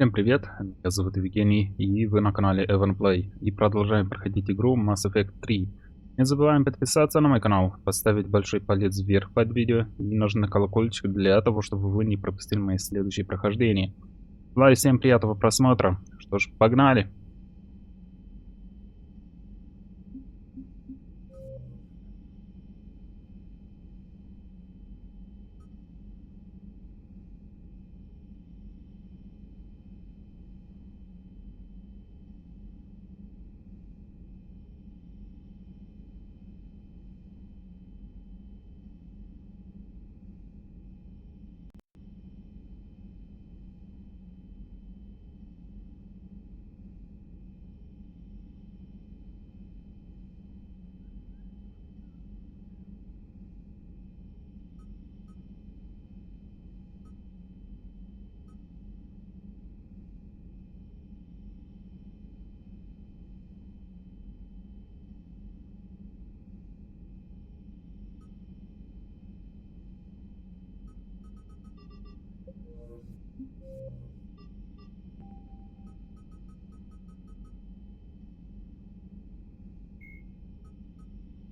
Всем привет, меня зовут Евгений, и вы на канале Ewen Play, и продолжаем проходить игру Mass Effect 3. Не забываем подписаться на мой канал, поставить большой палец вверх под видео и нажать на колокольчик для того, чтобы вы не пропустили мои следующие прохождения. Желаю всем приятного просмотра. Что ж, погнали!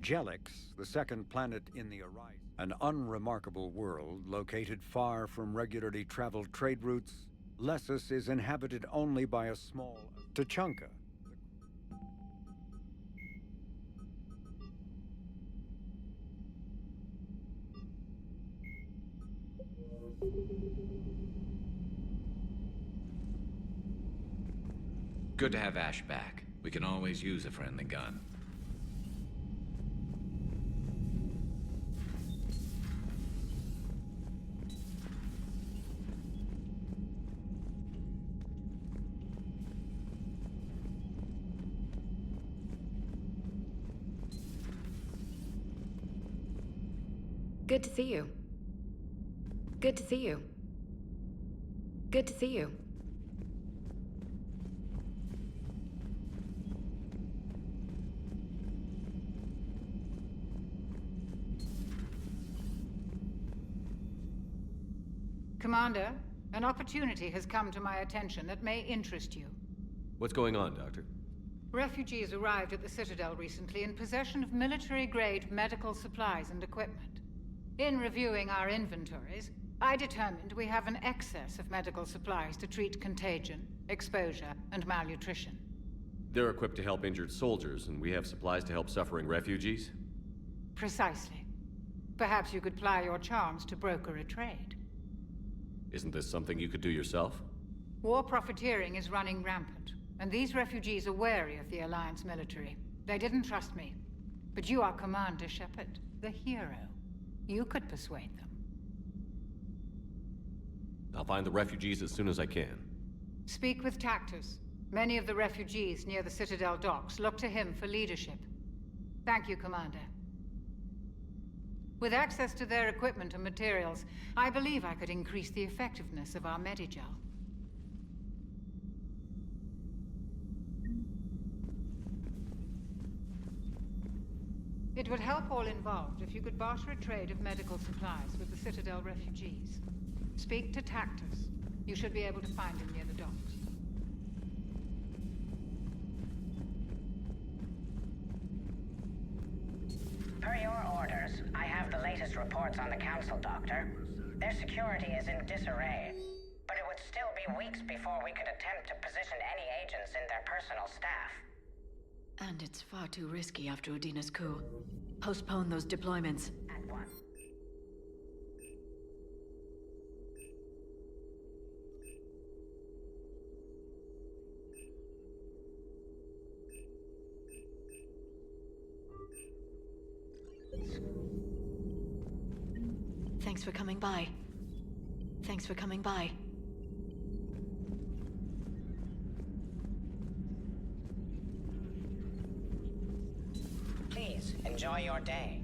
Jelix, the second planet in the horizon, an unremarkable world located far from regularly traveled trade routes, Lessus is inhabited only by a small Tachanka. Good to have Ash back. We can always use a friendly gun. Good to see you. Good to see you. Good to see you. Commander, an opportunity has come to my attention that may interest you. What's going on, Doctor? Refugees arrived at the Citadel recently in possession of military-grade medical supplies and equipment. In reviewing our inventories, I determined we have an excess of medical supplies to treat contagion, exposure, and malnutrition. They're equipped to help injured soldiers, and we have supplies to help suffering refugees? Precisely. Perhaps you could ply your charms to broker a trade. Isn't this something you could do yourself? War profiteering is running rampant, and these refugees are wary of the Alliance military. They didn't trust me. But you are Commander Shepard, the hero. You could persuade them. I'll find the refugees as soon as I can. Speak with Tactus. Many of the refugees near the Citadel docks look to him for leadership. Thank you, Commander. With access to their equipment and materials, I believe I could increase the effectiveness of our Medigel. It would help all involved if you could barter a trade of medical supplies with the Citadel refugees. Speak to Tactus. You should be able to find him near the docks. Per your orders, I have the latest reports on the Council, Doctor. Their security is in disarray, but it would still be weeks before we could attempt to position any agents in their personal staff. And it's far too risky after Udina's coup. Postpone those deployments. At once. Thanks for coming by. Thanks for coming by. Please, enjoy your day.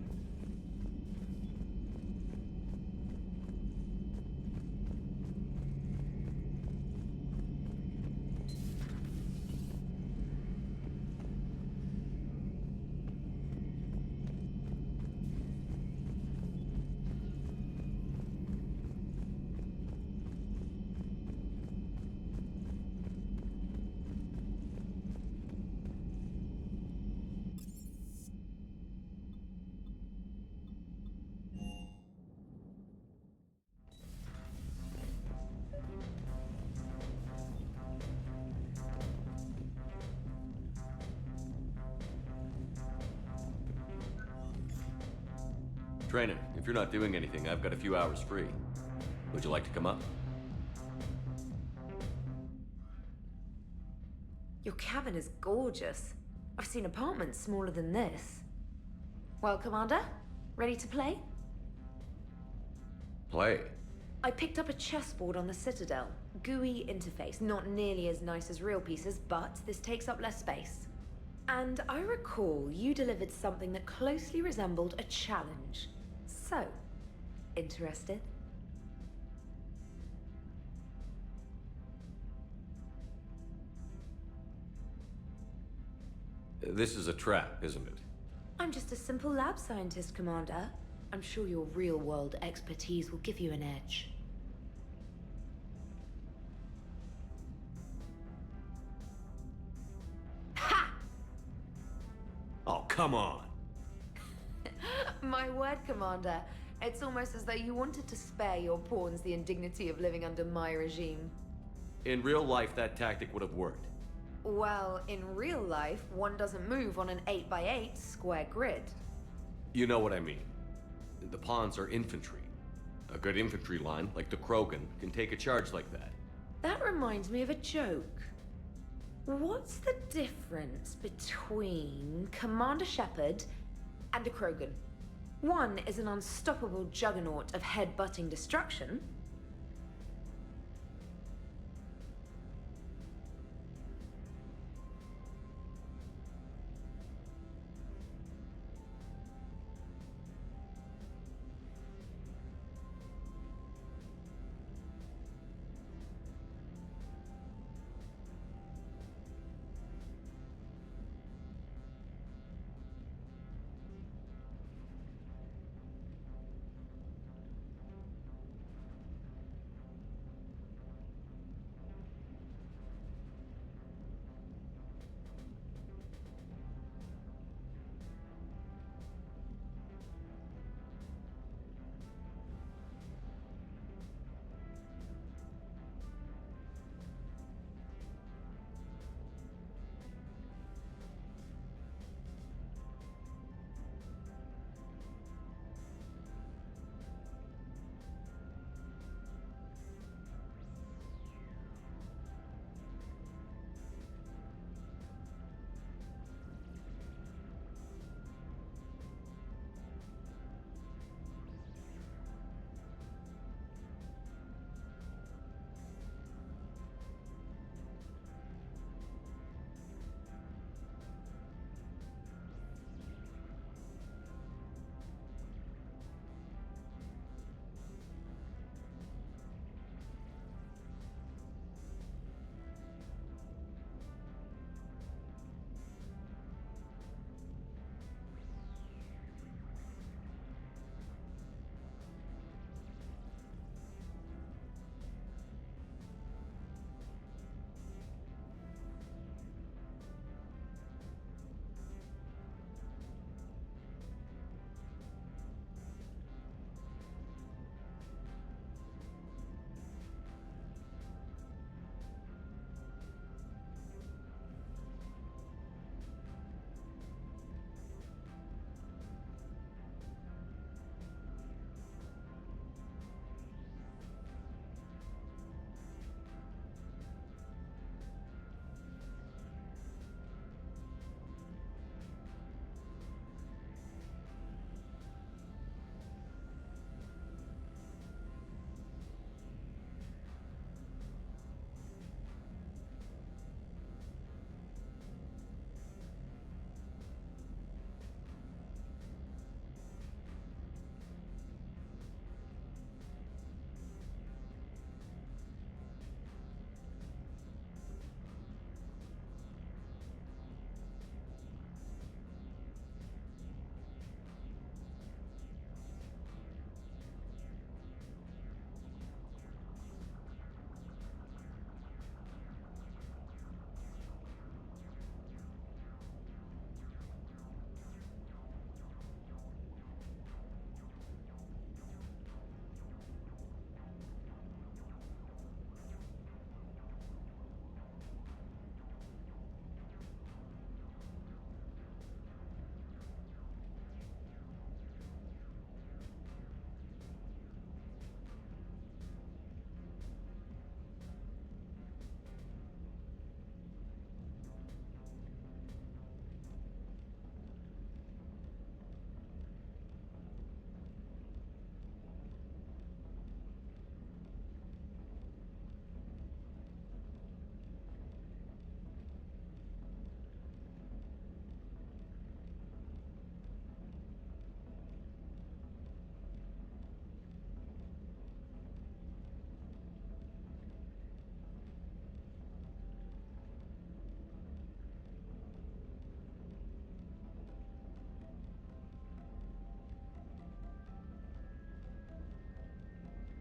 Trainer, if you're not doing anything, I've got a few hours free. Would you like to come up? Your cabin is gorgeous. I've seen apartments smaller than this. Well, Commander, ready to play? Play. I picked up a chessboard on the Citadel. GUI interface, not nearly as nice as real pieces, but this takes up less space. And I recall you delivered something that closely resembled a challenge. So, interested? This is a trap, isn't it? I'm just a simple lab scientist, Commander. I'm sure your real-world expertise will give you an edge. Ha! Oh, come on! My word, Commander. It's almost as though you wanted to spare your pawns the indignity of living under my regime. In real life, that tactic would have worked. Well, in real life, one doesn't move on an 8x8 square grid. You know what I mean. The pawns are infantry. A good infantry line, like the Krogan, can take a charge like that. That reminds me of a joke. What's the difference between Commander Shepard and a Krogan? One is an unstoppable juggernaut of head-butting destruction.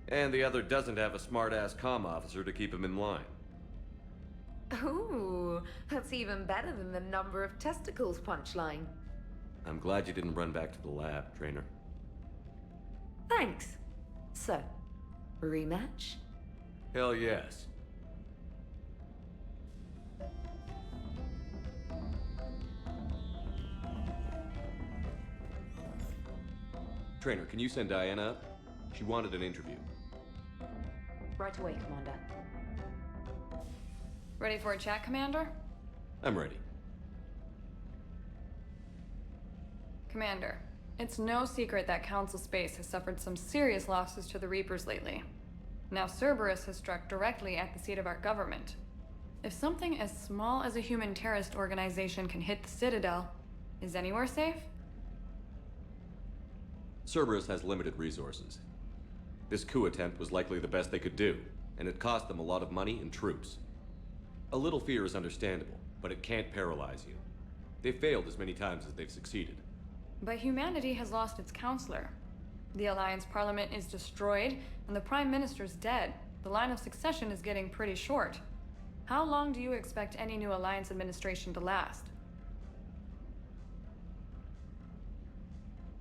And the other doesn't have a smart-ass comm officer to keep him in line. Ooh, that's even better than the number of testicles punchline. I'm glad you didn't run back to the lab, Trainer. Thanks. So, rematch? Hell yes. Trainer, can you send Diana up? She wanted an interview. Right away, Commander. Ready for a chat, Commander? I'm ready. Commander, it's no secret that Council Space has suffered some serious losses to the Reapers lately. Now Cerberus has struck directly at the seat of our government. If something as small as a human terrorist organization can hit the Citadel, is anywhere safe? Cerberus has limited resources. This coup attempt was likely the best they could do, and it cost them a lot of money and troops. A little fear is understandable, but it can't paralyze you. They've failed as many times as they've succeeded. But humanity has lost its counselor. The Alliance Parliament is destroyed, and the Prime Minister's dead. The line of succession is getting pretty short. How long do you expect any new Alliance administration to last?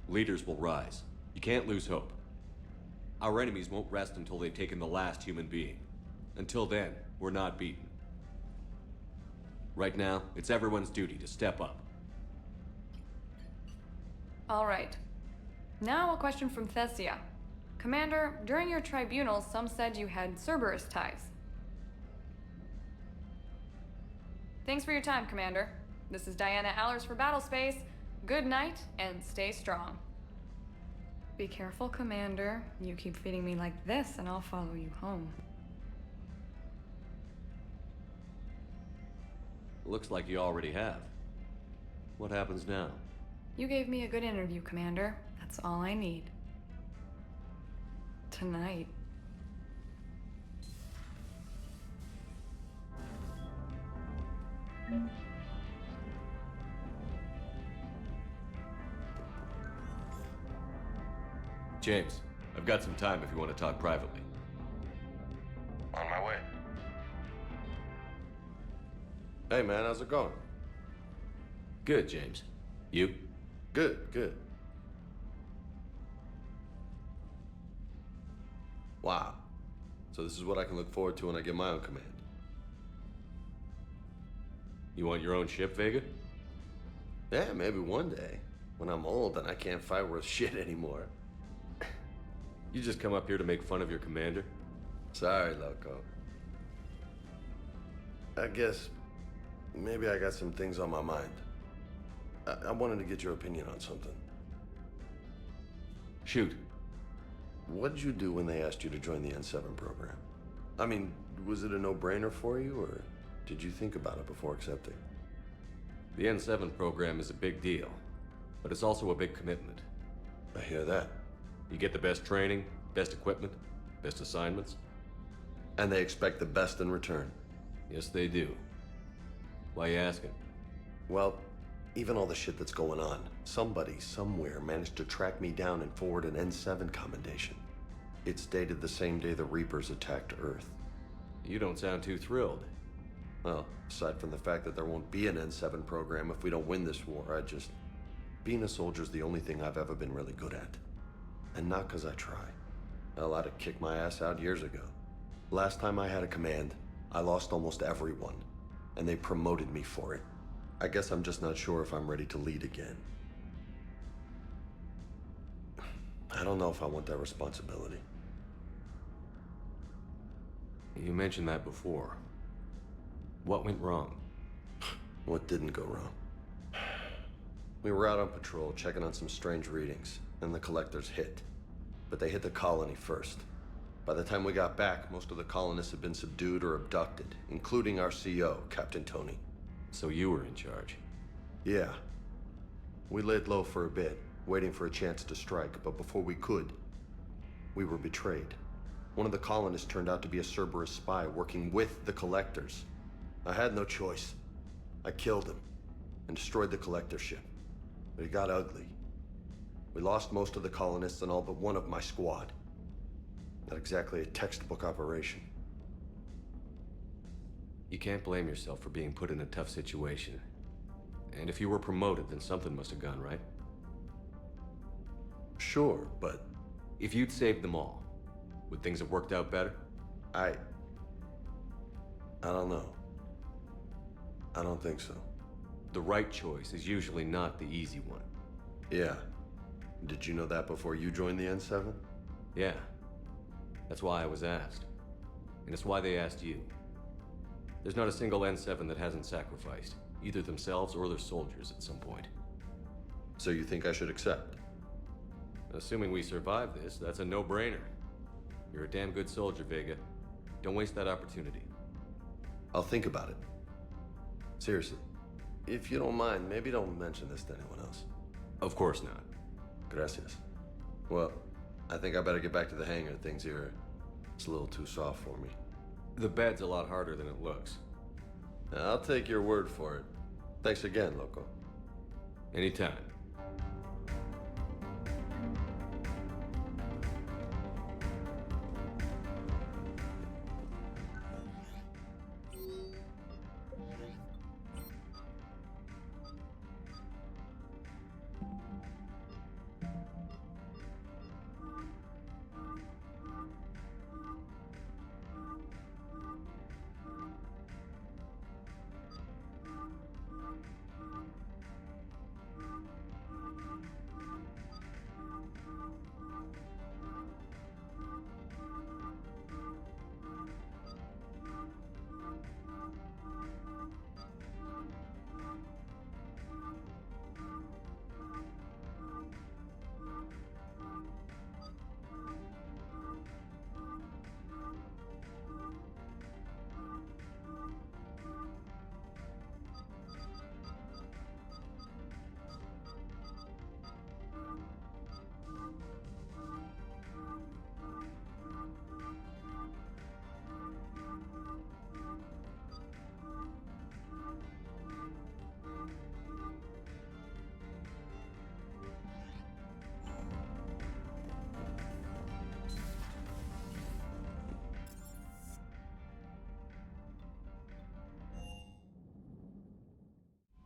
Leaders will rise. You can't lose hope. Our enemies won't rest until they've taken the last human being. Until then, we're not beaten. Right now, it's everyone's duty to step up. All right. Now a question from Thessia. Commander, during your tribunal, some said you had Cerberus ties. Thanks for your time, Commander. This is Diana Allers for Battlespace. Good night, and stay strong. Be careful, Commander. You keep feeding me like this, and I'll follow you home. Looks like you already have. What happens now? You gave me a good interview, Commander. That's all I need. Tonight. James, I've got some time if you want to talk privately. On my way. Hey man, how's it going? Good, James. You? Good, good. Wow. So this is what I can look forward to when I get my own command. You want your own ship, Vega? Yeah, maybe one day. When I'm old and I can't fight worth shit anymore. You just come up here to make fun of your commander? Sorry, loco. I guess maybe I got some things on my mind. I wanted to get your opinion on something. Shoot. What did you do when they asked you to join the N7 program? I mean, was it a no-brainer for you, or did you think about it before accepting? The N7 program is a big deal, but it's also a big commitment. I hear that. You get the best training, best equipment, best assignments. And they expect the best in return. Yes, they do. Why you asking? Well, even all the shit that's going on, somebody somewhere managed to track me down and forward an N7 commendation. It's dated the same day the Reapers attacked Earth. You don't sound too thrilled. Well, aside from the fact that there won't be an N7 program if we don't win this war, being a soldier's the only thing I've ever been really good at. And not because I try. Hell, I'd have kicked my ass out years ago. Last time I had a command, I lost almost everyone, and they promoted me for it. I guess I'm just not sure if I'm ready to lead again. I don't know if I want that responsibility. You mentioned that before. What went wrong? What didn't go wrong? We were out on patrol, checking on some strange readings, and the collectors hit. But they hit the colony first. By the time we got back, most of the colonists had been subdued or abducted, including our CO, Captain Tony. So you were in charge? Yeah. We laid low for a bit, waiting for a chance to strike, but before we could, we were betrayed. One of the colonists turned out to be a Cerberus spy working with the collectors. I had no choice. I killed him and destroyed the collector ship. But it got ugly. We lost most of the colonists and all but one of my squad. Not exactly a textbook operation. You can't blame yourself for being put in a tough situation. And if you were promoted, then something must have gone right. Sure, but If you'd saved them all, would things have worked out better? I don't know. I don't think so. The right choice is usually not the easy one. Yeah. Did you know that before you joined the N7? Yeah. That's why I was asked. And it's why they asked you. There's not a single N7 that hasn't sacrificed, either themselves or their soldiers at some point. So you think I should accept? Assuming we survive this, that's a no-brainer. You're a damn good soldier, Vega. Don't waste that opportunity. I'll think about it. Seriously. If you don't mind, maybe don't mention this to anyone else. Of course not. Gracias. Well, I think I better get back to the hangar. Things here, it's a little too soft for me. The bed's a lot harder than it looks. I'll take your word for it. Thanks again, Loco. Anytime.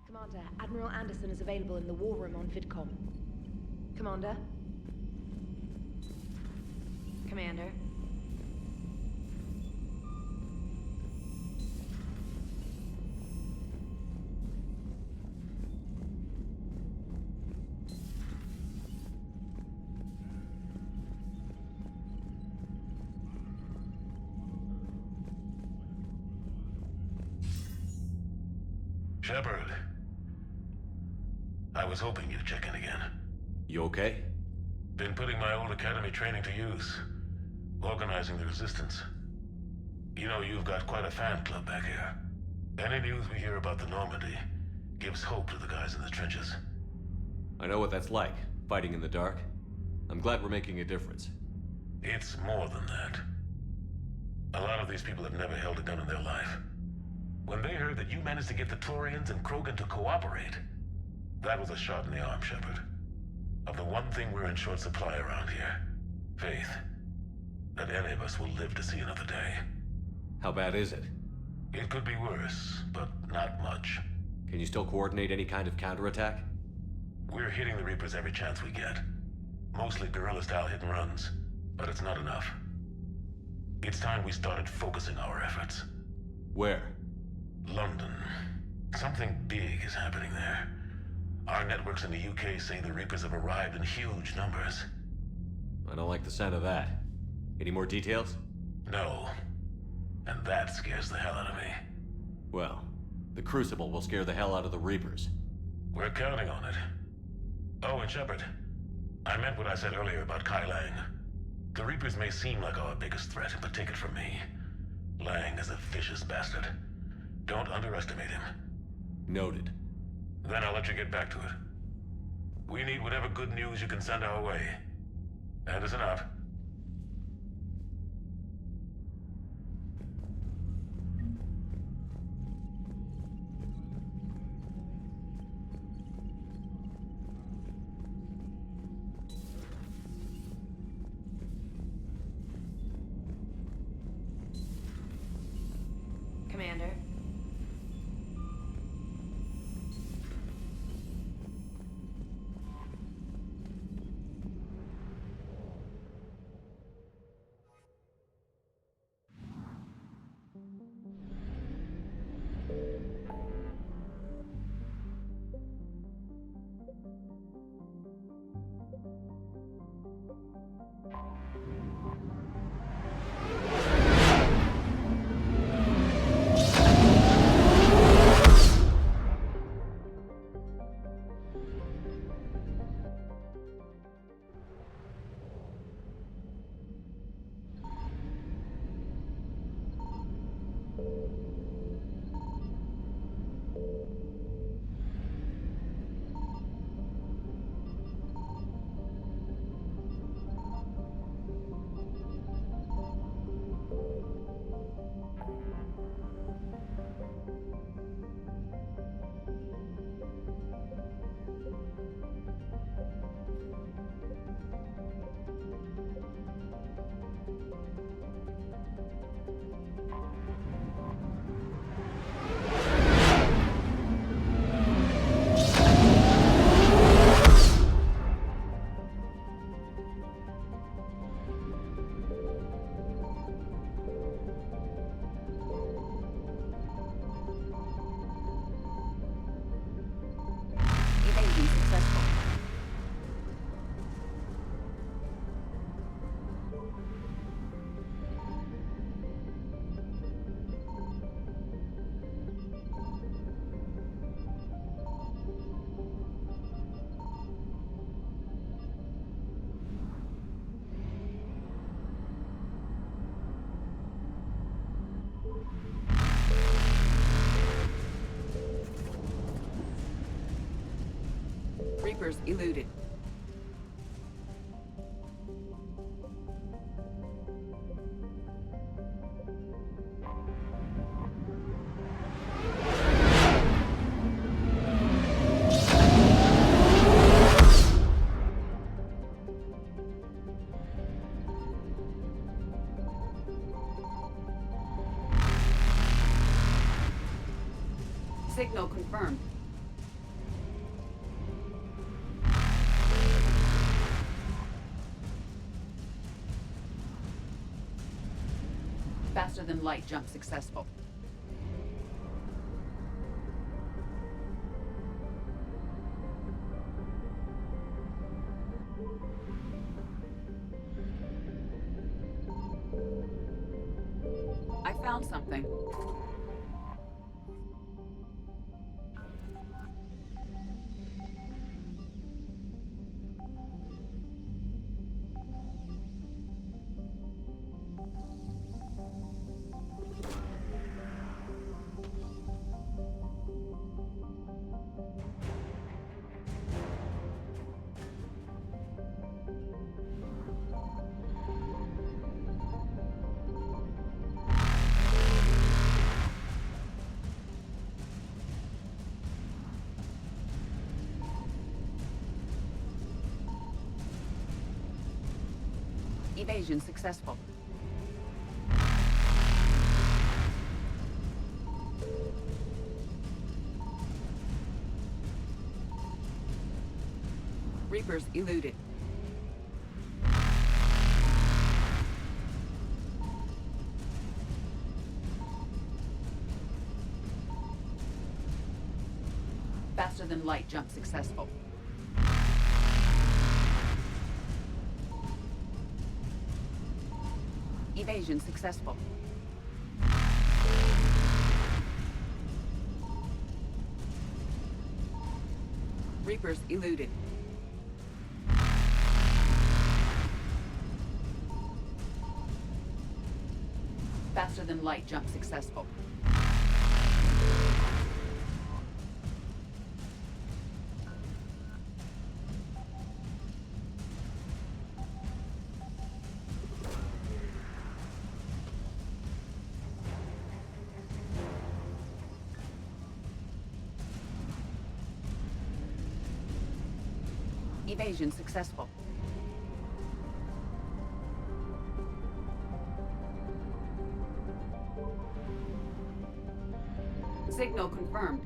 Commander, Admiral Anderson is available in the war room on VidCom. Commander? Commander? Shepard. I was hoping you'd check in again. You okay? Been putting my old academy training to use. Organizing the resistance. You know, you've got quite a fan club back here. Any news we hear about the Normandy gives hope to the guys in the trenches. I know what that's like, fighting in the dark. I'm glad we're making a difference. It's more than that. A lot of these people have never held a gun in their life. When they heard that you managed to get the Turians and Krogan to cooperate, that was a shot in the arm, Shepard. Of the one thing we're in short supply around here, faith. That any of us will live to see another day. How bad is it? It could be worse, but not much. Can you still coordinate any kind of counterattack? We're hitting the Reapers every chance we get. Mostly guerrilla-style hit-and-runs, but it's not enough. It's time we started focusing our efforts. Where? London. Something big is happening there. Our networks in the UK say the Reapers have arrived in huge numbers. I don't like the sound of that. Any more details? No. And that scares the hell out of me. Well, the Crucible will scare the hell out of the Reapers. We're counting on it. Oh, and Shepard, I meant what I said earlier about Kai Lang. The Reapers may seem like our biggest threat, but take it from me. Lang is a vicious bastard. Don't underestimate him. Noted. Then I'll let you get back to it. We need whatever good news you can send our way. Anderson out. Reapers eluded. Signal confirmed. Faster than light jump successful. I found something. Evasion successful. Reapers eluded. Faster than light jump successful. Evasion successful. Reapers eluded. Faster than light jump successful. Evasion successful. Signal confirmed.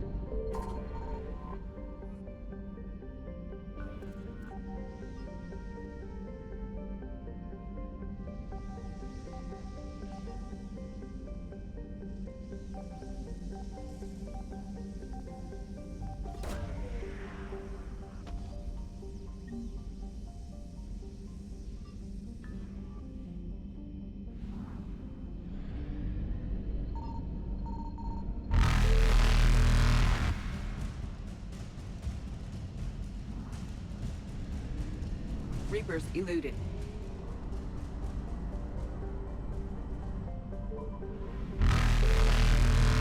Reapers eluded.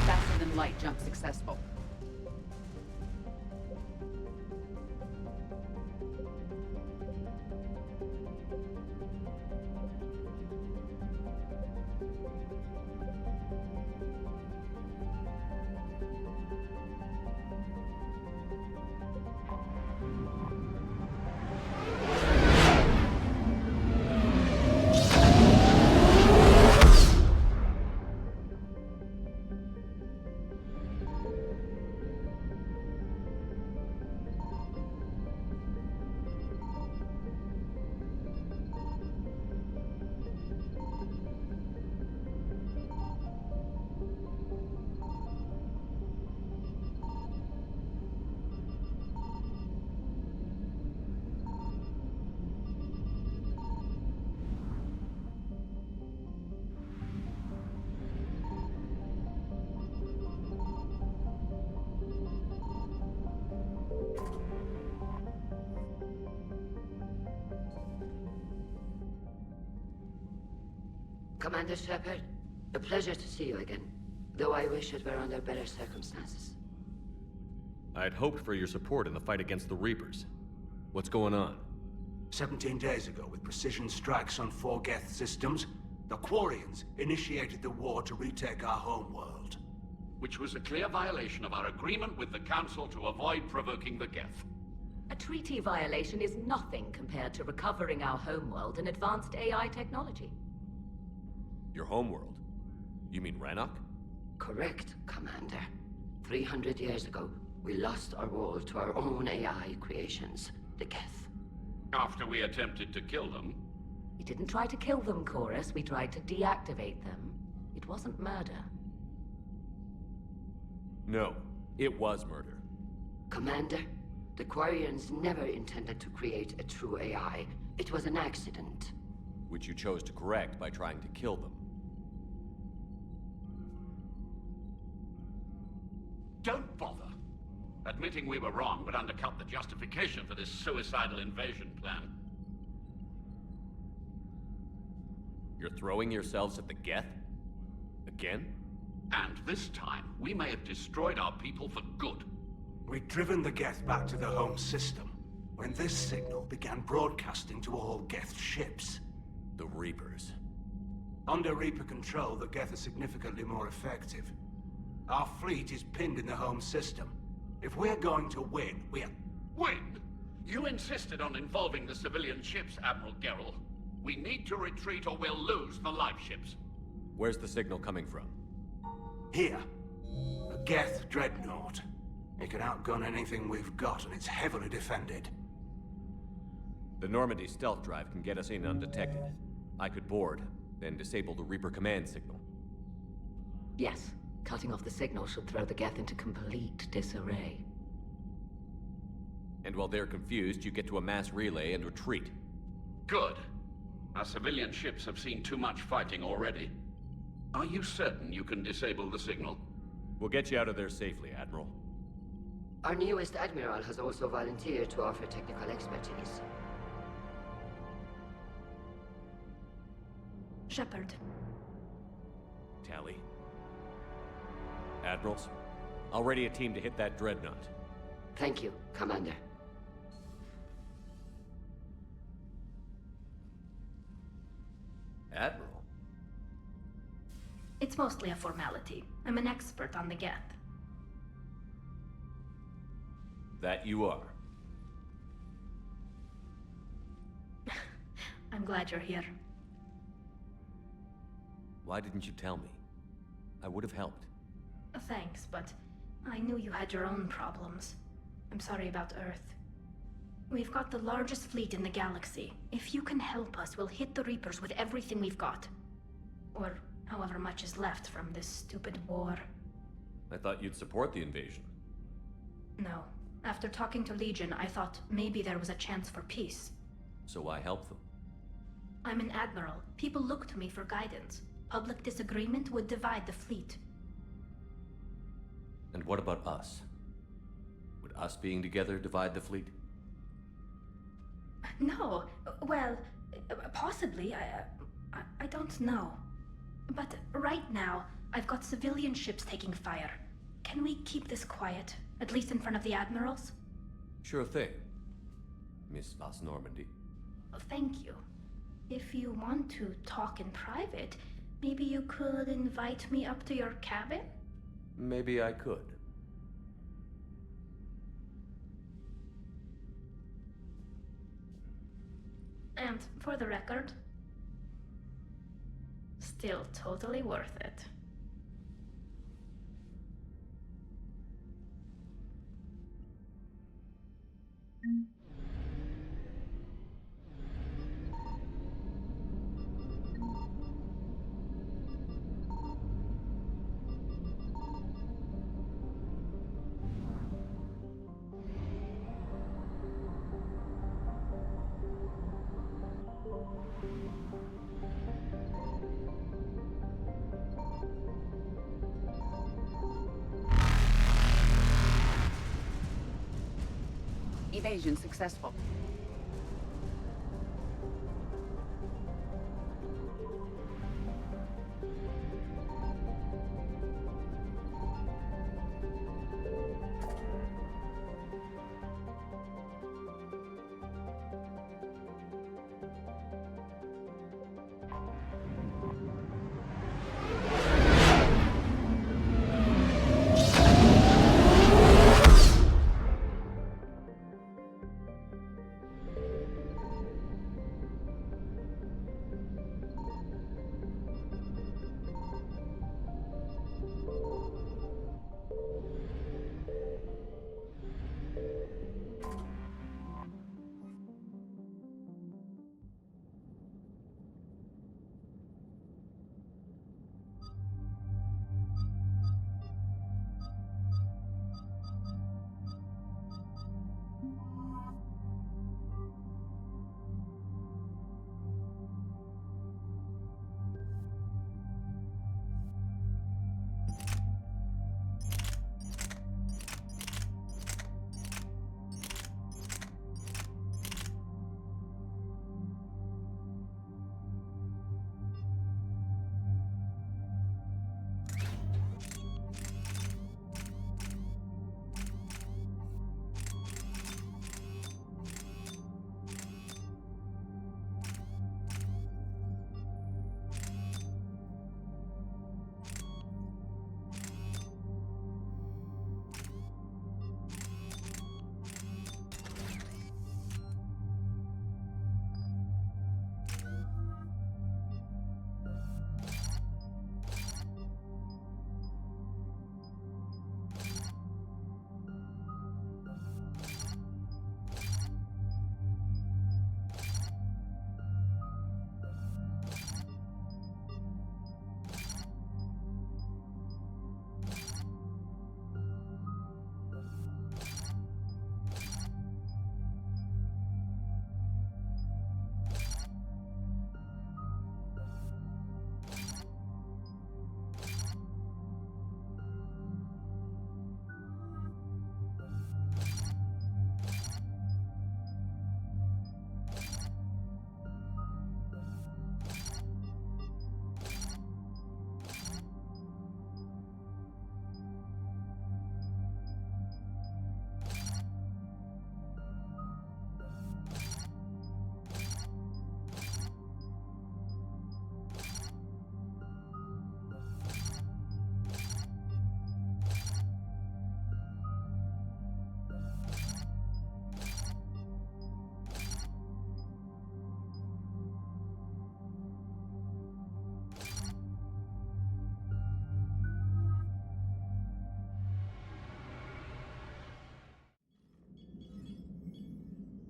Faster than light jump successful. Commander Shepard, a pleasure to see you again, though I wish it were under better circumstances. I had hoped for your support in the fight against the Reapers. What's going on? 17 days ago, with precision strikes on 4 Geth systems, the Quarians initiated the war to retake our homeworld. Which was a clear violation of our agreement with the Council to avoid provoking the Geth. A treaty violation is nothing compared to recovering our homeworld and advanced AI technology. Your homeworld? You mean Rannoch? Correct, Commander. 300 years ago, we lost our world to our own AI creations, the Geth. After we attempted to kill them? We didn't try to kill them, Chorus. We tried to deactivate them. It wasn't murder. No, it was murder. Commander, the Quarians never intended to create a true AI. It was an accident. Which you chose to correct by trying to kill them. Don't bother. Admitting we were wrong would undercut the justification for this suicidal invasion plan. You're throwing yourselves at the Geth? Again? And this time, we may have destroyed our people for good. We'd driven the Geth back to the home system, when this signal began broadcasting to all Geth ships. The Reapers. Under Reaper control, the Geth are significantly more effective. Our fleet is pinned in the home system. If we're going to win, Win? You insisted on involving the civilian ships, Admiral Gerrel. We need to retreat or we'll lose the live ships. Where's the signal coming from? Here. A Geth dreadnought. It can outgun anything we've got, and it's heavily defended. The Normandy stealth drive can get us in undetected. I could board, then disable the Reaper command signal. Yes. Cutting off the signal should throw the Geth into complete disarray. And while they're confused, you get to a mass relay and retreat. Good. Our civilian ships have seen too much fighting already. Are you certain you can disable the signal? We'll get you out of there safely, Admiral. Our newest Admiral has also volunteered to offer technical expertise. Shepard. Tally. Admirals, I'll ready a team to hit that dreadnought. Thank you, Commander. Admiral? It's mostly a formality. I'm an expert on the Geth. That you are. I'm glad you're here. Why didn't you tell me? I would have helped. Thanks, but I knew you had your own problems. I'm sorry about Earth. We've got the largest fleet in the galaxy. If you can help us, we'll hit the Reapers with everything we've got. Or however much is left from this stupid war. I thought you'd support the invasion. No. After talking to Legion, I thought maybe there was a chance for peace. So why help them? I'm an admiral. People look to me for guidance. Public disagreement would divide the fleet. And what about us? Would us being together divide the fleet? No. Well, possibly. I don't know. But right now, I've got civilian ships taking fire. Can we keep this quiet, at least in front of the admirals? Sure thing, Miss Vas Normandy. Thank you. If you want to talk in private, maybe you could invite me up to your cabin? Maybe I could. And for the record, still totally worth it. Evasion successful.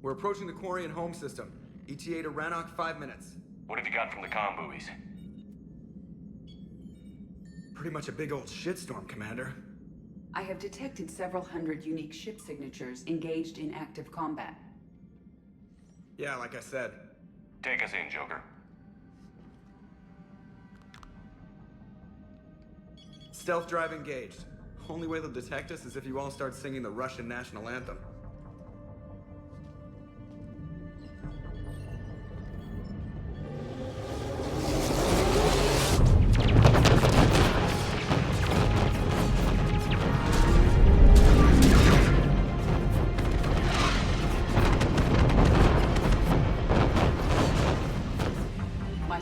We're approaching the Quarian home system. ETA to Rannoch, 5 minutes. What have you got from the comm buoys? Pretty much a big old shitstorm, Commander. I have detected several hundred unique ship signatures engaged in active combat. Yeah, like I said. Take us in, Joker. Stealth drive engaged. Only way they'll detect us is if you all start singing the Russian national anthem.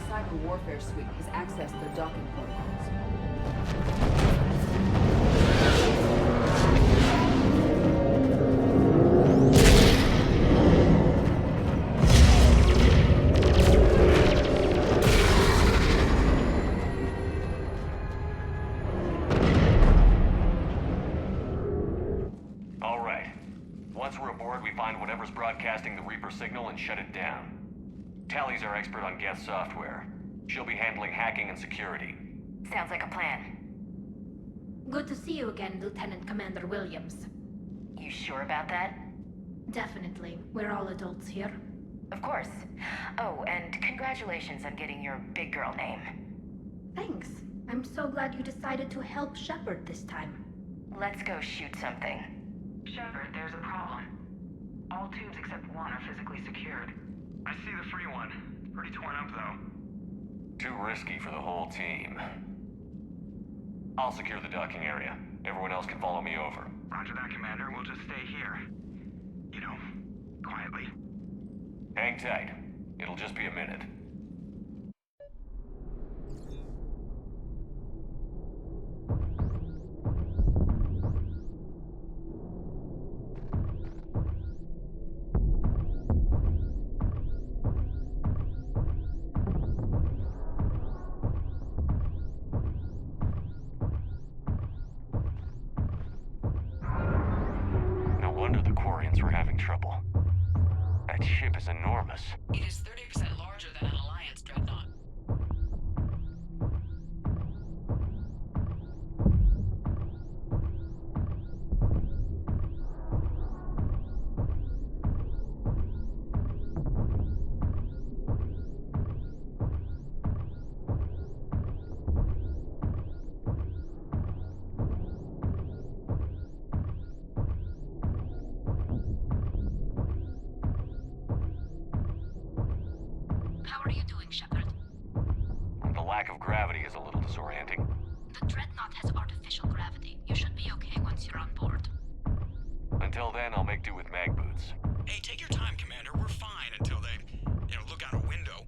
cyber warfare suite has accessed their docking protocols. All right. Once we're aboard, we find whatever's broadcasting the Reaper signal and shut it down. Tally's our expert on Geth software. She'll be handling hacking and security. Sounds like a plan. Good to see you again, Lieutenant Commander Williams. You sure about that? Definitely. We're all adults here. Of course. Oh, and congratulations on getting your big girl name. Thanks. I'm so glad you decided to help Shepard this time. Let's go shoot something. Shepard, there's a problem. All tubes except one are physically secured. I see the free one. It's pretty torn up, though. Too risky for the whole team. I'll secure the docking area. Everyone else can follow me over. Roger that, Commander. We'll just stay here. You know, quietly. Hang tight. It'll just be a minute. Trouble. That ship is enormous. It is 30% larger than an Alliance dreadnought. How are you doing, Shepard? The lack of gravity is a little disorienting. The dreadnought has artificial gravity. You should be okay once you're on board. Until then, I'll make do with mag boots. Hey, take your time, Commander. We're fine until they, look out a window.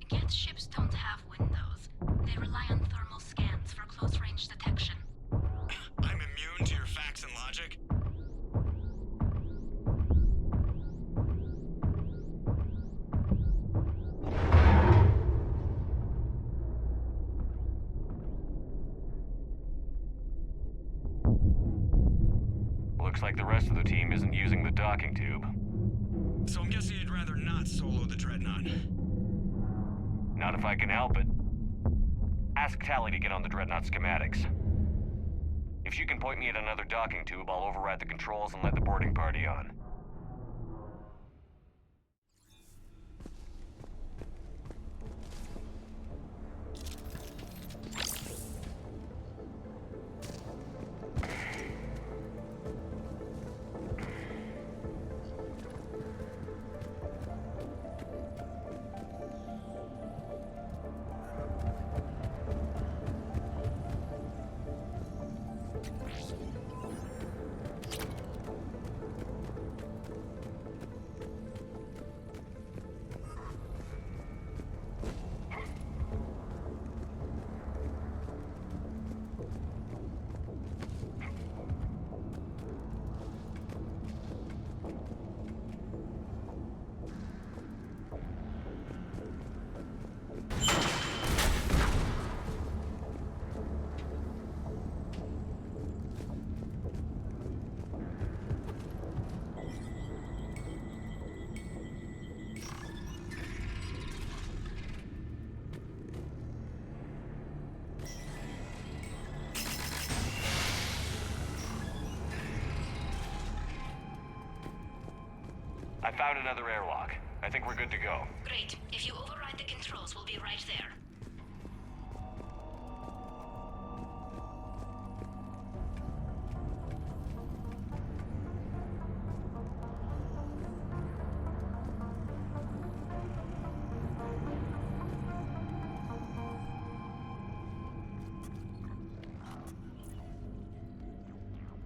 Geth ships don't have windows. They rely on thermal scans for close-range detection. I'm immune to your facts and logic. Looks like the rest of the team isn't using the docking tube. So I'm guessing you'd rather not solo the dreadnought. Not if I can help it. Ask Tally to get on the dreadnought schematics. If she can point me at another docking tube, I'll override the controls and let the boarding party on. I found another airlock. I think we're good to go. Great. If you override the controls, we'll be right there.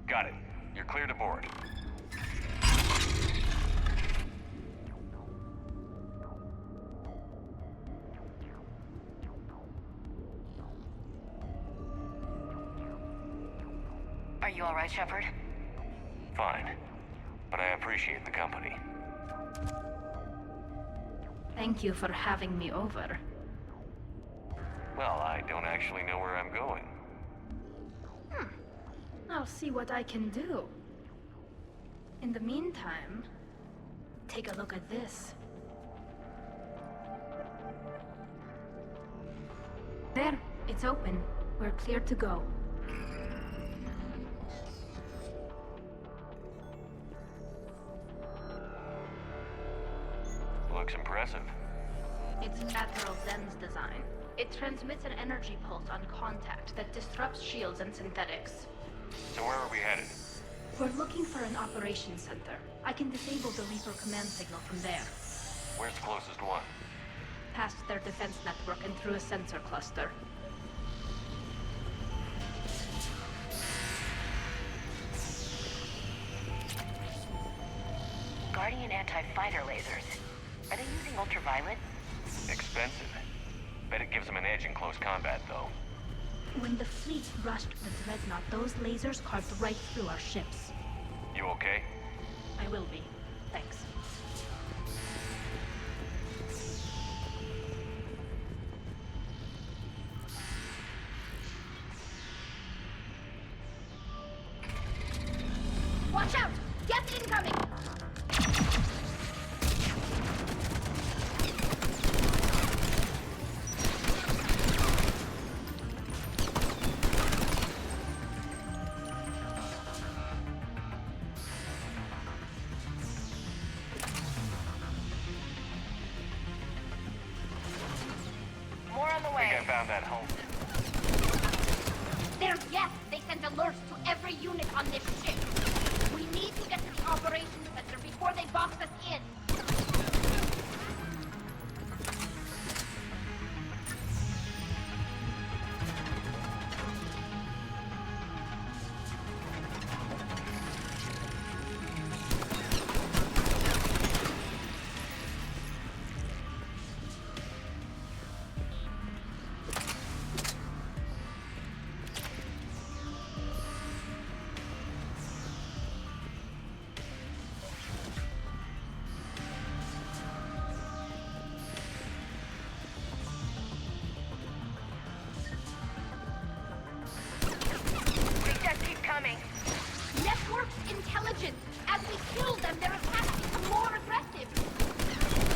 Got it. You're cleared aboard. you all right, Shepard? Fine. But I appreciate the company. Thank you for having me over. Well, I don't actually know where I'm going. I'll see what I can do. In the meantime, take a look at this. There, it's open. We're clear to go. Looks impressive. It's Admiral Zen's design. It transmits an energy pulse on contact that disrupts shields and synthetics. So where are we headed? We're looking for an operations center. I can disable the Reaper command signal from there. Where's the closest one? Past their defense network and through a sensor cluster. Guardian anti-fighter lasers. Are they using ultraviolet? Expensive. Bet it gives them an edge in close combat, though. When the fleet rushed the Dreadnought, those lasers carved right through our ships. You okay? I will be. Thanks. Watch out! Gas incoming! More on the way. I think I found that home. There's gas! They sent alerts to every unit on this ship. We need to get to the operations center before they box us in. Network's intelligence. As we kill them, their attacks become more aggressive.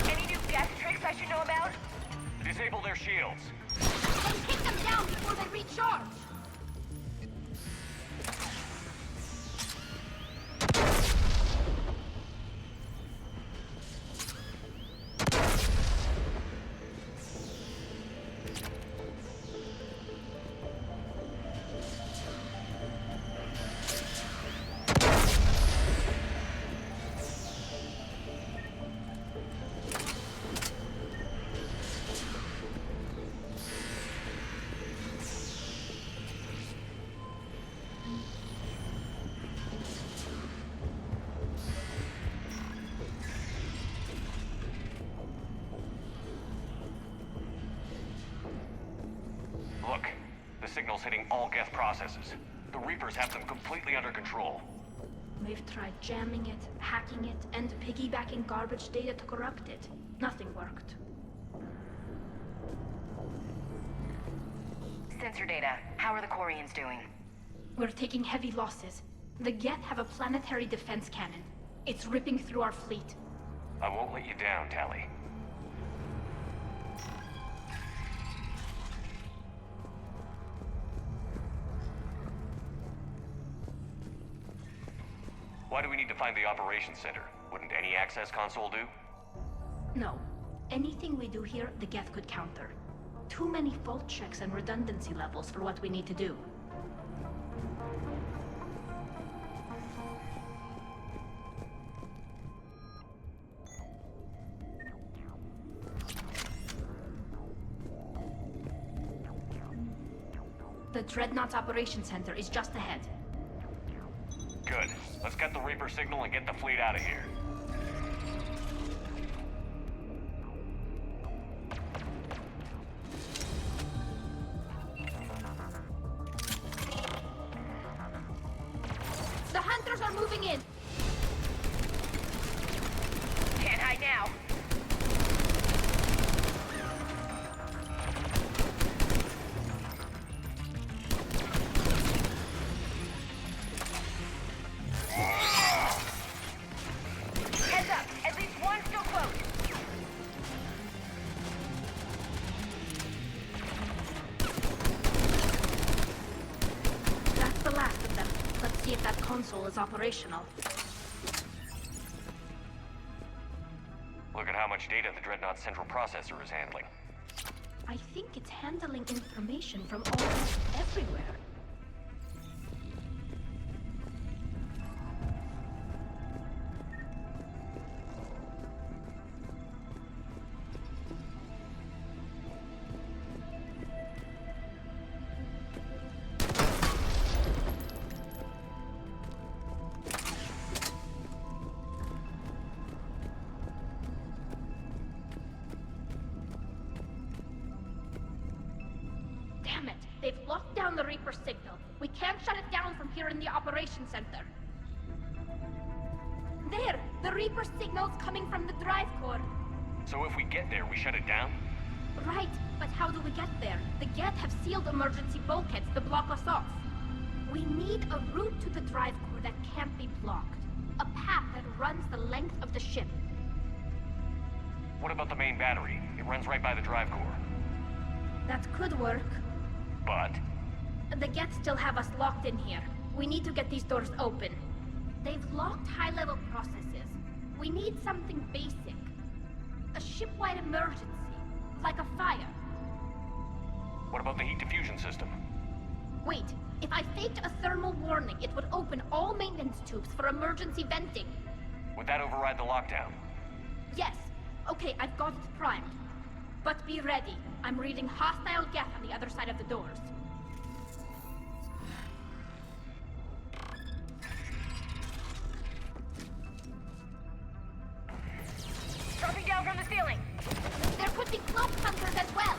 Any new gas tricks I should know about? Disable their shields. Then take them down before they recharge. Look, the signal's hitting all guest processes. The Reapers have them completely under control. We've tried jamming it, hacking it, and piggybacking garbage data to corrupt it. Nothing worked. Sensor data. How are the Quarians doing? We're taking heavy losses. The Geth have a planetary defense cannon. It's ripping through our fleet. I won't let you down, Tally. Why do we need to find the operations center? Wouldn't any access console do? No. Anything we do here, the Geth could counter. Too many fault checks and redundancy levels for what we need to do. The Dreadnought's Operations Center is just ahead. Good. Let's get the Reaper signal and get the fleet out of here. are moving in. Can't hide now. Heads up, at least one still close. That's the last of them. Let's see if that console is operational. Look at how much data the Dreadnought's central processor is handling. I think it's handling information from almost everywhere. Damn it! They've locked down the Reaper signal. We can't shut it down from here in the operations center. There! The Reaper signal's coming from the drive core. So if we get there, we shut it down? Right, but how do we get there? The Geth have sealed emergency bulkheads to block us off. We need a route to the drive core that can't be blocked. A path that runs the length of the ship. What about the main battery? It runs right by the drive core. That could work. But? The Geth still have us locked in here. We need to get these doors open. They've locked high-level processes. We need something basic. A ship-wide emergency. Like a fire. What about the heat diffusion system? Wait, if I faked a thermal warning, it would open all maintenance tubes for emergency venting. Would that override the lockdown? Yes. Okay, I've got it primed. But be ready. I'm reading hostile Geth on the other side of the doors. Dropping down from the ceiling. There could be cloak hunters as well.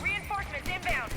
Reinforcements inbound.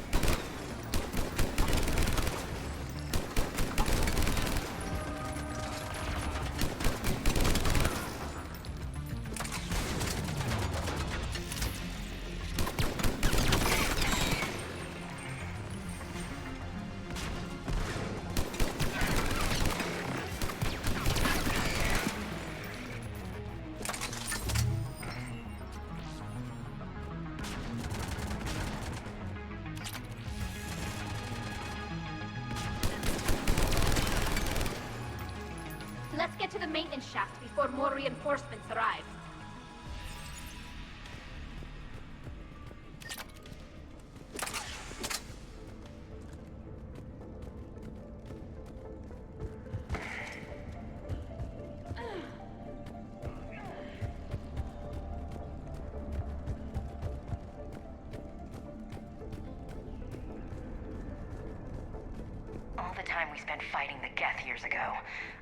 Let's get to the maintenance shaft before more reinforcements arrive. All the time we spent fighting the Geth years ago,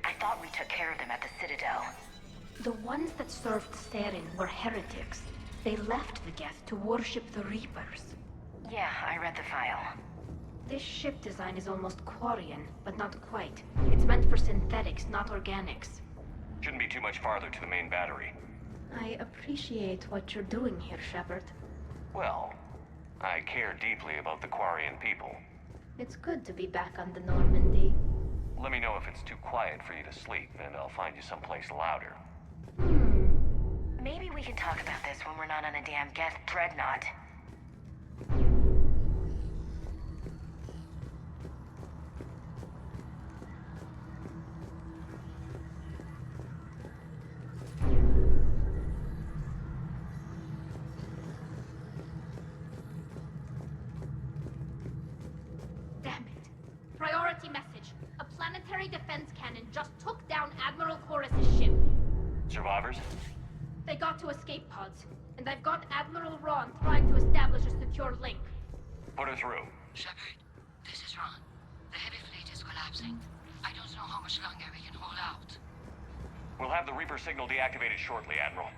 I thought we took care of them at the Citadel. The ones that served Saren were heretics. They left the Geth to worship the Reapers. Yeah, I read the file. This ship design is almost Quarian, but not quite. It's meant for synthetics, not organics. Shouldn't be too much farther to the main battery. I appreciate what you're doing here, Shepard. Well, I care deeply about the Quarian people. It's good to be back on the Normandy. Let me know if it's too quiet for you to sleep, and I'll find you someplace louder. Maybe we can talk about this when we're not on a damn Geth dreadnought. Damn it. Priority message. A planetary defense cannon just took down Admiral Chorus's ship. Survivors? They got to escape pods, and I've got Admiral Ron trying to establish a secure link. Put her through. Shepard, this is Ron. The heavy fleet is collapsing. I don't know how much longer we can hold out. We'll have the Reaper signal deactivated shortly, Admiral.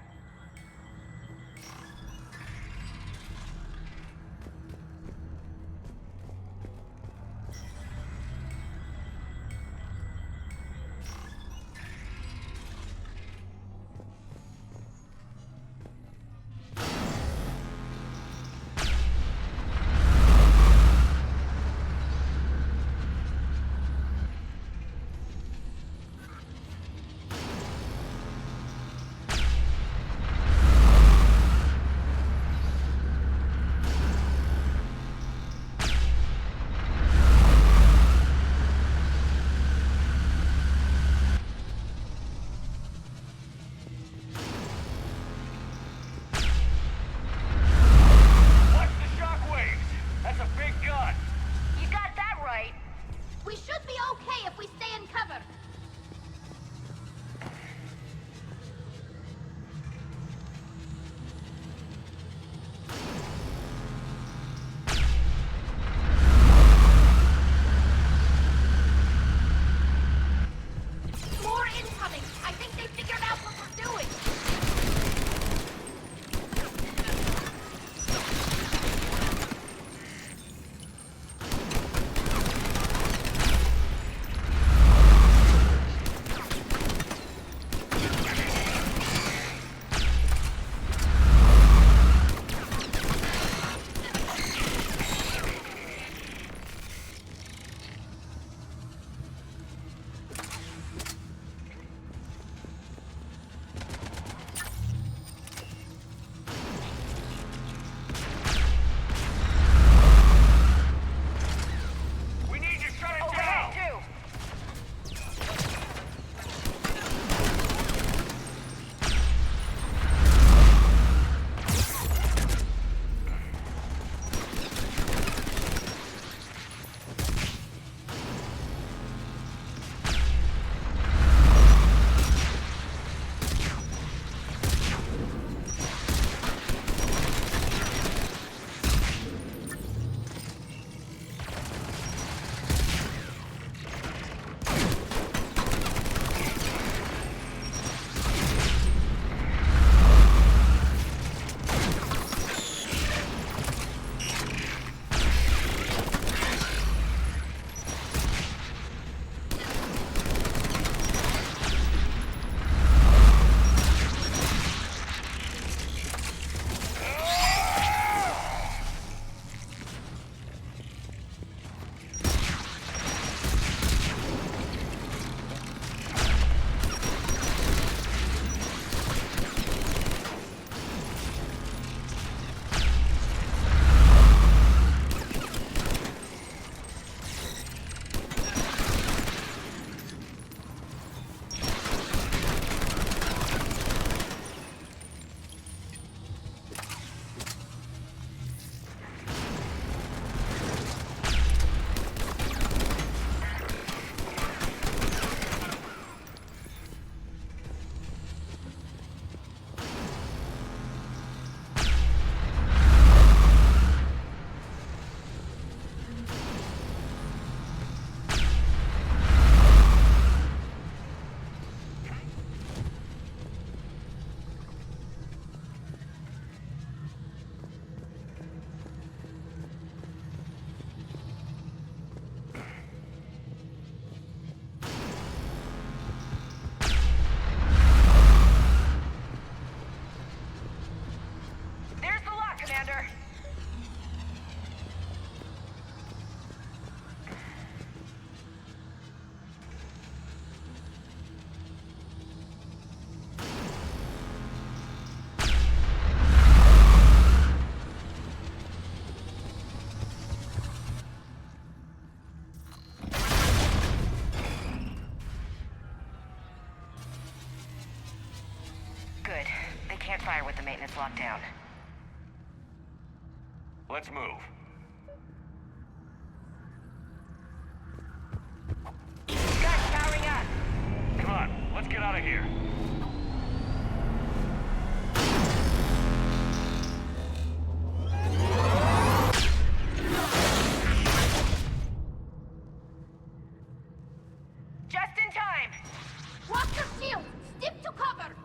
Commander. Good. They can't fire with the maintenance lockdown. Let's move. Guns powering up. Come on, let's get out of here. Just in time. Watch your shield! Stick to cover!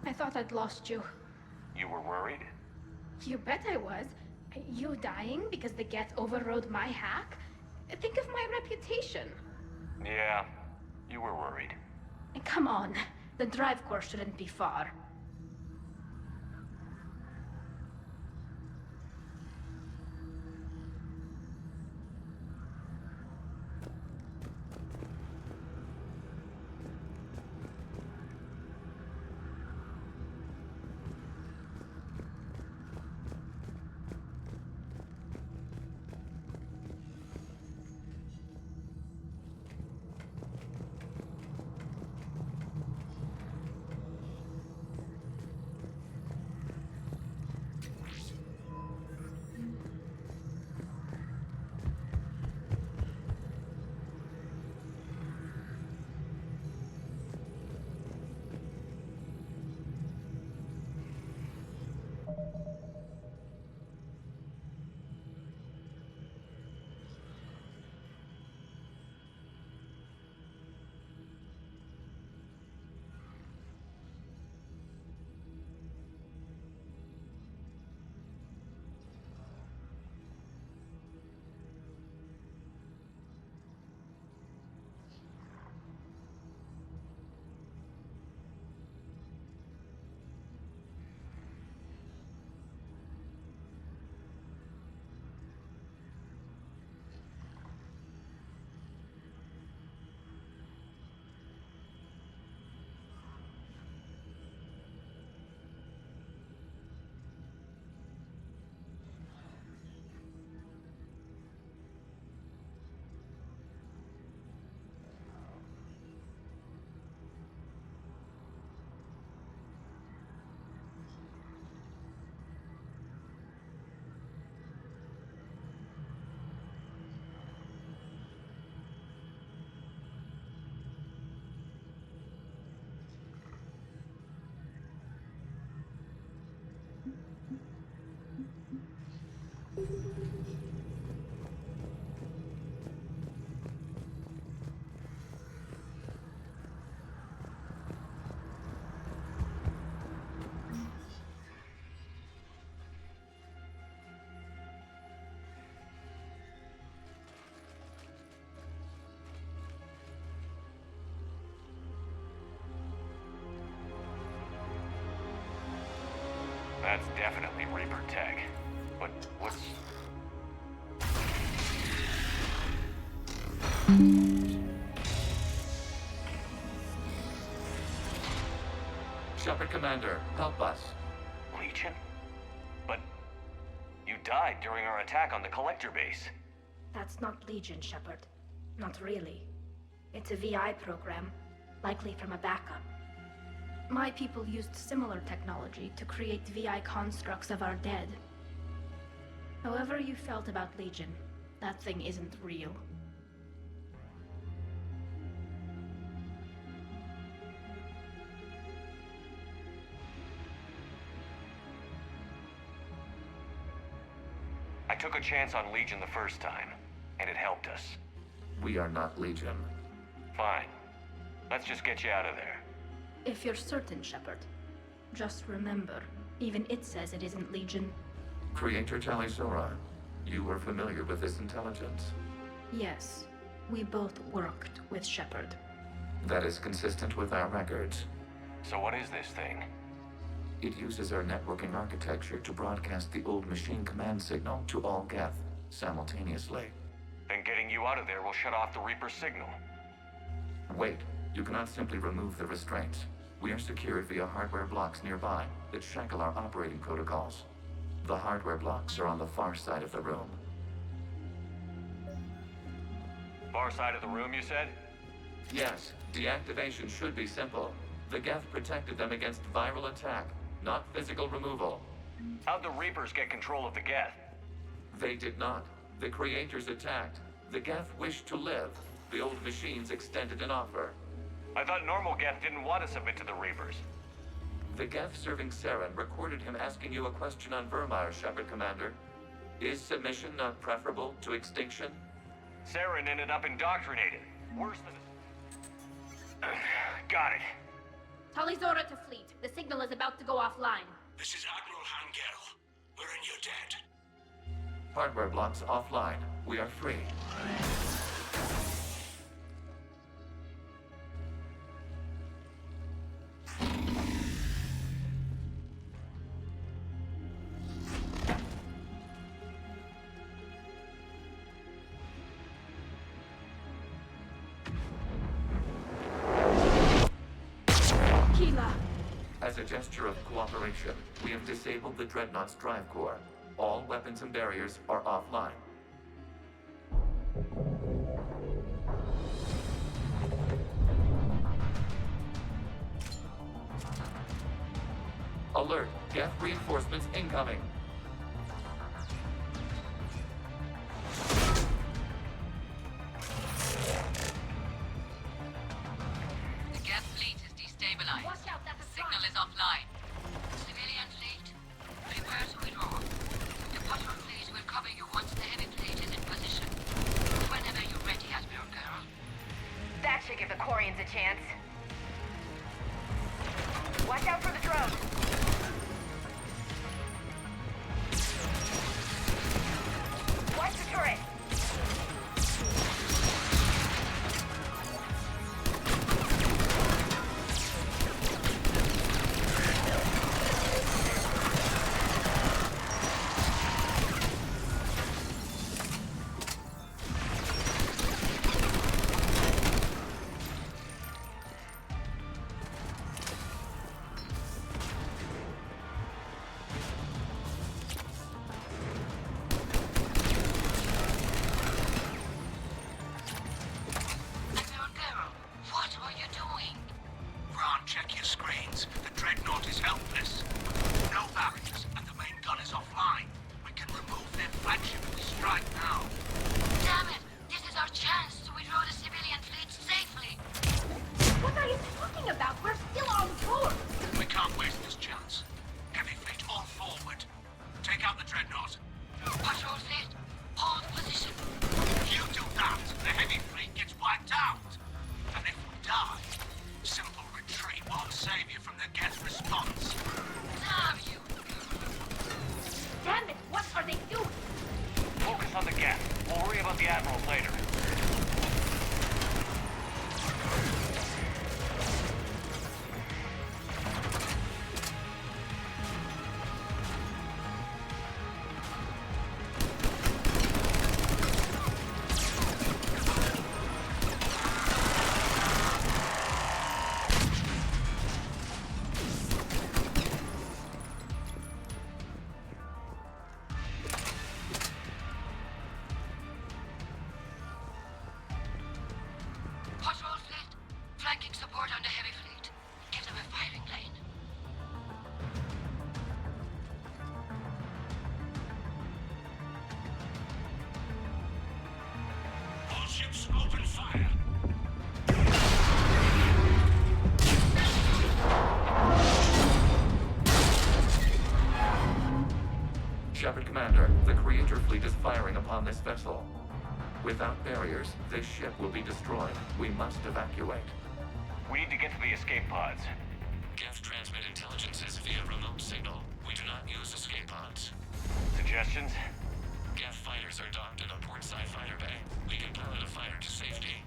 I thought I'd lost you. You were worried? You bet I was. You dying because the Geth overrode my hack? Think of my reputation. Yeah, you were worried. Come on, the drive course shouldn't be far. That's definitely Reaper tech. But what's... Shepard Commander, help us. Legion? But you died during our attack on the Collector base. That's not Legion, Shepard. Not really. It's a VI program, likely from a backup. My people used similar technology to create VI constructs of our dead. However you felt about Legion, that thing isn't real. I took a chance on Legion the first time, and it helped us. We are not Legion. Fine. Let's just get you out of there. If you're certain, Shepard. Just remember, even it says it isn't Legion. Creator Tali'Zorah, you were familiar with this intelligence? Yes, we both worked with Shepard. That is consistent with our records. So what is this thing? It uses our networking architecture to broadcast the old machine command signal to all Geth simultaneously. Then getting you out of there will shut off the Reaper signal. Wait, you cannot simply remove the restraints. We are secured via hardware blocks nearby that shackle our operating protocols. The hardware blocks are on the far side of the room. Far side of the room, you said? Yes, deactivation should be simple. The Geth protected them against viral attack, not physical removal. How'd the Reapers get control of the Geth? They did not. The creators attacked. The Geth wished to live. The old machines extended an offer. I thought normal Geth didn't want to submit to the Reapers. The Geth serving Saren recorded him asking you a question on Vermeer, Shepard Commander. Is submission not preferable to extinction? Saren ended up indoctrinated. Worse than... Got it. Talizora to fleet. The signal is about to go offline. This is Admiral Hangel. We're in your debt. Hardware blocks offline. We are free. As a gesture of cooperation, we have disabled the Dreadnought's drive core. All weapons and barriers are offline. Alert! Geth reinforcements incoming! The Geth fleet is destabilized. Watch out, that's a Signal is offline. Civilian fleet, prepare to withdraw. The patrol fleet will cover you once the heavy fleet is in position. Whenever you're ready, Admiral Girl. That should give the Quarians a chance. Watch out for the drone. Watch the turret. Check your screens. The Dreadnought is helpless. No barriers, and the main gun is offline. We can remove their flagship if we strike now. Damn it! This is our chance to withdraw the civilian fleet safely. What are you talking about? We're still on board. We can't waste this chance. Heavy fleet all forward. Take out the Dreadnought. Patrol fleet, hold position. If you do that, the heavy fleet gets wiped out. And if we die, simple retreat won't save you from the Geth response. Damn you! Damn it, what are they doing? Focus on the Geth. We'll worry about the Admirals later. Patrol fleet, flanking support on the heavy fleet. Give them a firing lane. All ships open fire. Shepard Commander, the Creator fleet is firing upon this vessel. Without barriers, this ship will be destroyed. We must evacuate. We need to get to the escape pods. Geth transmit intelligences via remote signal. We do not use escape pods. Suggestions? Geth fighters are docked in a portside fighter bay. We can pilot a fighter to safety.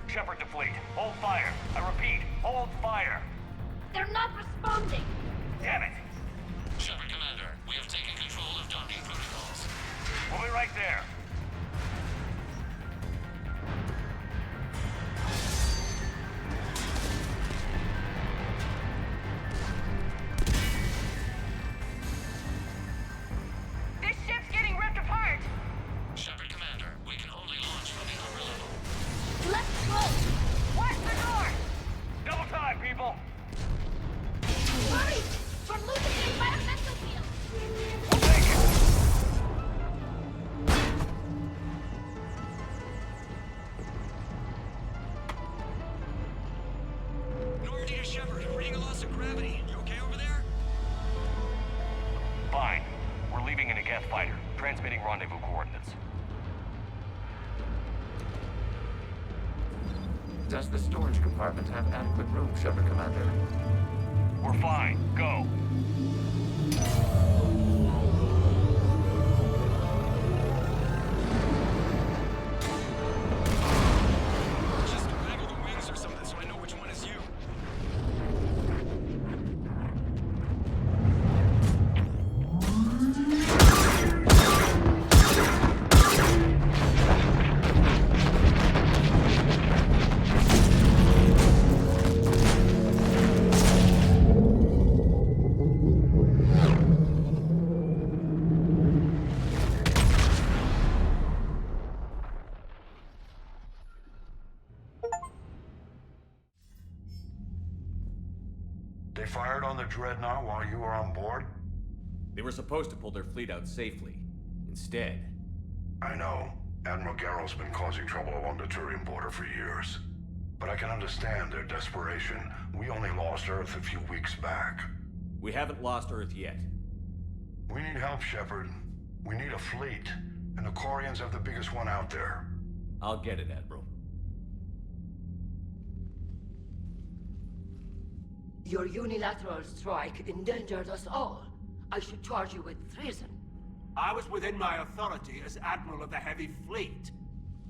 Shepard to fleet. Hold fire. I repeat, hold fire. They're not responding. Damn it. Shepard Commander, we have taken control of docking protocols. We'll be right there. This ship's getting ripped apart. Shepard Commander, we can only launch from the upper level. Let's go. Watch the door. Double time, people. Hurry! fighter, transmitting rendezvous coordinates. Does the storage compartment have adequate room, Shepard Commander? We're fine. Go. Just waggle the wings or something so I know which one is you. They fired on the Dreadnought while you were on board? They were supposed to pull their fleet out safely. Instead... I know. Admiral Garrow's been causing trouble along the Turian border for years. But I can understand their desperation. We only lost Earth a few weeks back. We haven't lost Earth yet. We need help, Shepard. We need a fleet. And the Quarians have the biggest one out there. I'll get it, Admiral. Your unilateral strike endangered us all. I should charge you with treason. I was within my authority as Admiral of the Heavy Fleet.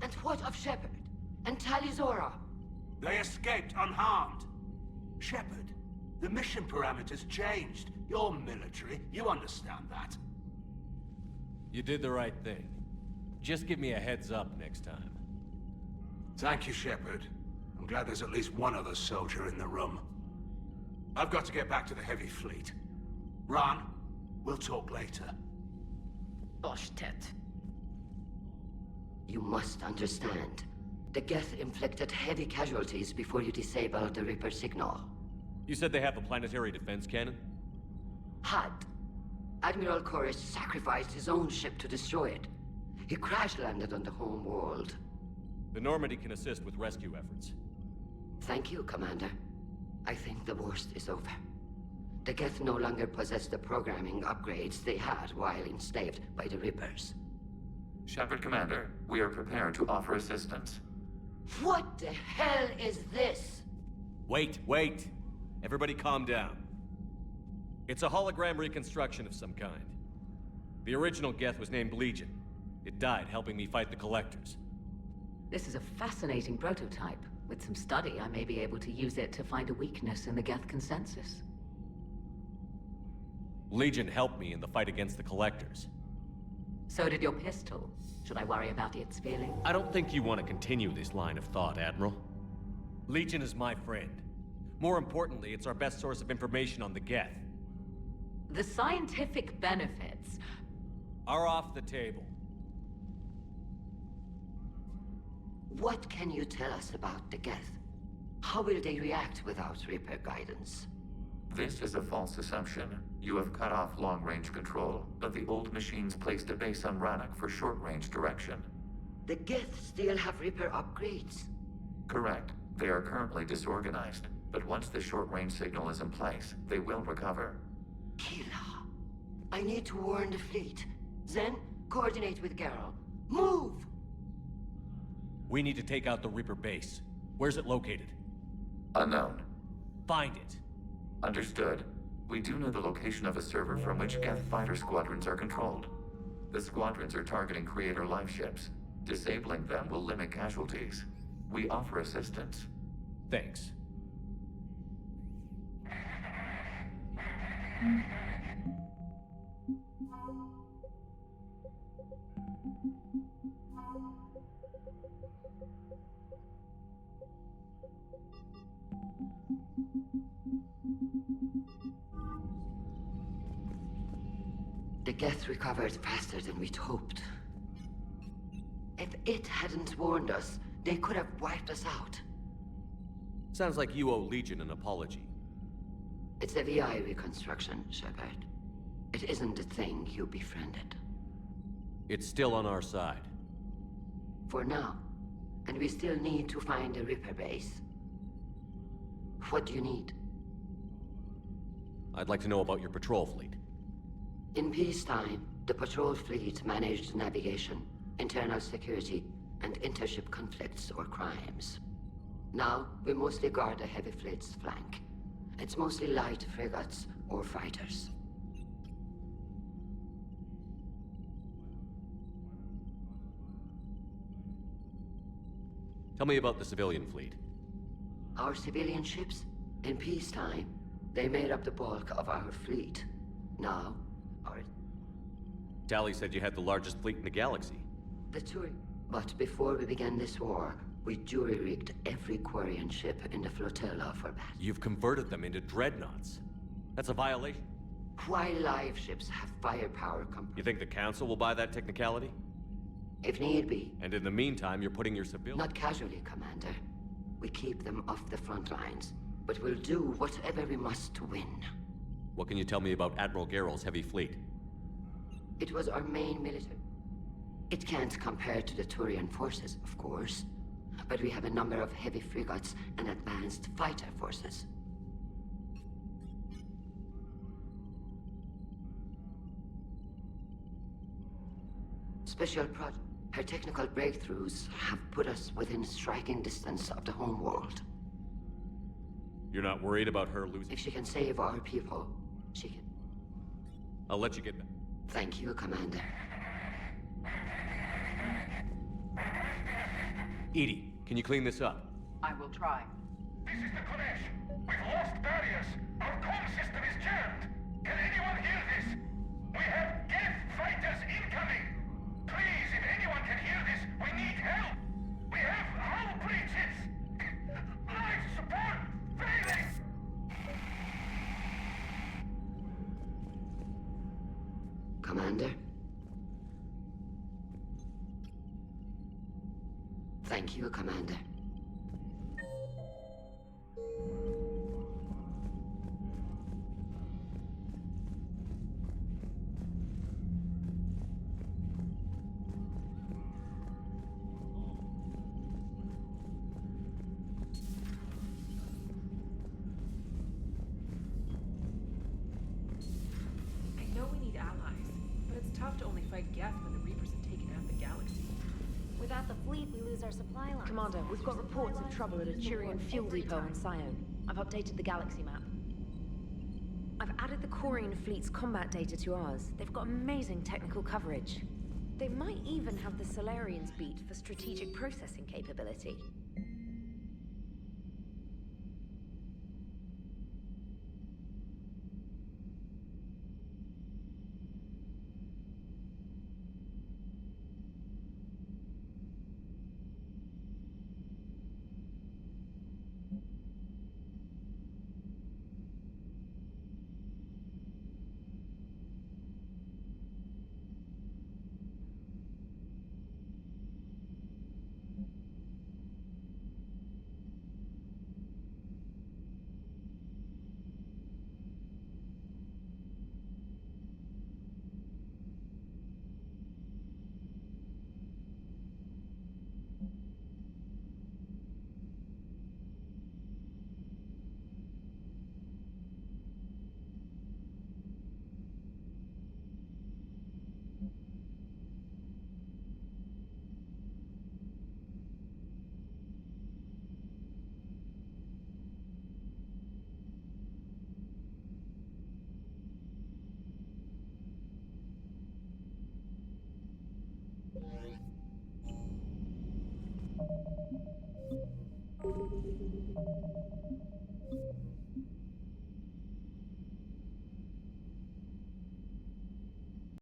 And what of Shepard? And Talizora? They escaped unharmed. Shepard, the mission parameters changed. You're military, you understand that. You did the right thing. Just give me a heads up next time. Thank you, Shepard. I'm glad there's at least one other soldier in the room. I've got to get back to the Heavy Fleet. Ron, we'll talk later. Oshtet. You must understand. The Geth inflicted heavy casualties before you disabled the Reaper signal. You said they have a planetary defense cannon? Had. Admiral Koresh sacrificed his own ship to destroy it. He crash-landed on the home world. The Normandy can assist with rescue efforts. Thank you, Commander. I think the worst is over. The Geth no longer possess the programming upgrades they had while enslaved by the Reapers. Shepard Commander, we are prepared to offer assistance. What the hell is this? Wait. Everybody calm down. It's a hologram reconstruction of some kind. The original Geth was named Legion. It died helping me fight the Collectors. This is a fascinating prototype. With some study, I may be able to use it to find a weakness in the Geth consensus. Legion helped me in the fight against the Collectors. So did your pistol. Should I worry about its feelings? I don't think you want to continue this line of thought, Admiral. Legion is my friend. More importantly, it's our best source of information on the Geth. The scientific benefits are off the table. What can you tell us about the Geth? How will they react without Reaper guidance? This is a false assumption. You have cut off long-range control, but the old machines placed a base on Rannoch for short-range direction. The Geth still have Reaper upgrades? Correct. They are currently disorganized, but once the short-range signal is in place, they will recover. Kila, I need to warn the fleet. Then, coordinate with Garrow. Move! We need to take out the Reaper base. Where's it located? Unknown. Find it. Understood. We do know the location of a server from which Geth fighter squadrons are controlled. The squadrons are targeting Creator life ships. Disabling them will limit casualties. We offer assistance. Thanks. The Geth recovered faster than we'd hoped. If it hadn't warned us, they could have wiped us out. Sounds like you owe Legion an apology. It's a VI reconstruction, Shepard. It isn't the thing you befriended. It's still on our side. For now. And we still need to find a Reaper base. What do you need? I'd like to know about your patrol fleet. In peacetime, The patrol fleet managed navigation, internal security, and intership conflicts or crimes. Now, we mostly guard the heavy fleet's flank. It's mostly light frigates or fighters. Tell me about the civilian fleet. Our civilian ships, in peacetime, they made up the bulk of our fleet. Now, our... Tally said you had the largest fleet in the galaxy. The Turian... But before we began this war, we jury-rigged every Quarian ship in the flotilla for battle. You've converted them into dreadnoughts. That's a violation. Why live ships have firepower You think the Council will buy that technicality? If need be. And in the meantime, you're putting your civilians... Not casually, Commander. We keep them off the front lines, but we'll do whatever we must to win. What can you tell me about Admiral Garrel's heavy fleet? It was our main military. It can't compare to the Turian forces, of course, but we have a number of heavy frigates and advanced fighter forces. Special project. Her technical breakthroughs have put us within striking distance of the home world. You're not worried about her losing... If she can save our people, she can. I'll let you get back. Thank you, Commander. Edie, can you clean this up? I will try. This is the Kodesh. We've lost barriers. Our comm system is jammed. Can anyone hear this? We have Geth fighters incoming. Please, if anyone can hear this, we need help. We have hull breaches. Life support failing. Commander? Thank you, Commander. I know we need allies, but it's tough to only fight Geth when the Reapers have taken out the galaxy. Without the fleet, we lose our supply line. Commander, we've got reports of trouble at a Turian fuel depot on Scion. I've updated the galaxy map. I've added the Quarian fleet's combat data to ours. They've got amazing technical coverage. They might even have the Solarians beat for strategic processing capability.